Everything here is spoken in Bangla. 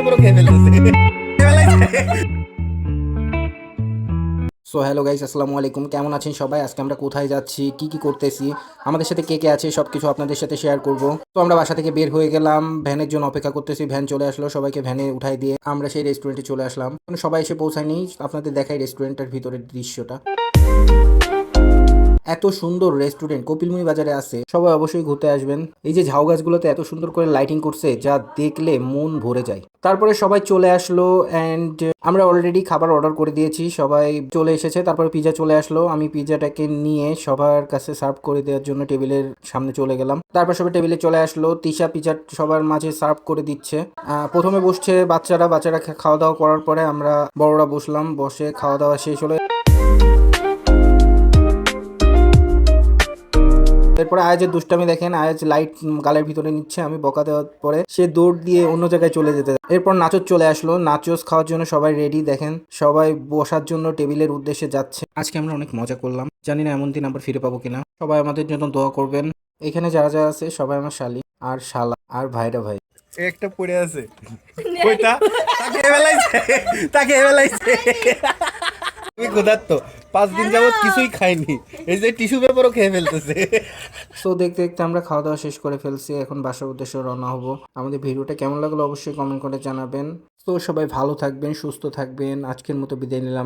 বড় খেয়ে ফেলতেছে। সো হ্যালো গাইস, আসসালামু আলাইকুম। কেমন আছেন সবাই? আজকে আমরা কোথায় যাচ্ছি, কি কি করতেছি, আমাদের সাথে কে কে আছে সব কিছু আপনাদের সাথে শেয়ার করব। তো আমরা বাসা থেকে বের হয়ে গেলাম, ভ্যানের জন্য অপেক্ষা করতেছি। ভ্যান চলে আসলো, সবাইকে ভ্যানে উঠাই দিয়ে আমরা সেই রেস্টুরেন্টে চলে আসলাম। সবাই এসে পৌঁছায়নি, আপনাদের দেখাই রেস্টুরেন্টের ভিতরের দৃশ্যটা। এত সুন্দর রেস্টুরেন্ট কপিলমুনি বাজারে আছে, সবাই অবশ্যই ঘুরতে আসবেন। এই যে ঝাউ গাছগুলোতে এত সুন্দর করে লাইটিং করছে, যা দেখলে মন ভরে যায়। তারপরে সবাই চলে আসলো অ্যান্ড আমরা অলরেডি খাবার অর্ডার করে দিয়েছি, সবাই চলে এসেছে। তারপরে পিজা চলে আসলো, আমি পিজাটাকে নিয়ে সবার কাছে সার্ভ করে দেওয়ার জন্য টেবিলের সামনে চলে গেলাম। তারপর সবাই টেবিলে চলে আসলো, তিশা পিজা সবার মাঝে সার্ভ করে দিচ্ছে। প্রথমে বসছে বাচ্চারা খাওয়া দাওয়া করার পরে আমরা বড়রা বসলাম, বসে খাওয়া দাওয়া শেষ হলো। এরপরে আয়াজের দুষ্টামি দেখেন, আয়াজ লাইট গালের ভিতরে নিচ্ছে, আমি বকা দেওয়ার পরে সে দৌড় দিয়ে অন্য জায়গায় চলে যেতে। এরপর নাচোস চলে আসলো, নাচোস খাওয়ার জন্য সবাই রেডি। দেখেন সবাই বসার জন্য টেবিলের উদ্দেশ্যে যাচ্ছে। আজকে আমরা অনেক মজা করলাম, জানি না এমন দিন আবার ফিরে পাবো কিনা। সবাই আমাদের জন্য দোয়া করবেন। এখানে যারা যারা আছে সবাই আমার শালি আর শালা আর ভাইরা ভাই। একটা পড়ে আছে কইতা তাকে ফেলাইছে, তাকে ফেলাইছে। তুমি ক্ষুধার্ত, 5 দিন যাবত কিছুই খাইনি, এই যে টিস্যু পেপারও খেয়ে ফেলতেছে। সো দেখতে দেখতে আমরা খাওয়া দাওয়া শেষ করে ফেলছি, এখন বাসার উদ্দেশ্যে রওনা হব। আমাদের ভিডিওটা কেমন লাগলো অবশ্যই কমেন্ট করে জানাবেন। তো সবাই ভালো থাকবেন, সুস্থ থাকবেন। আজকের মতো বিদায় নিলাম।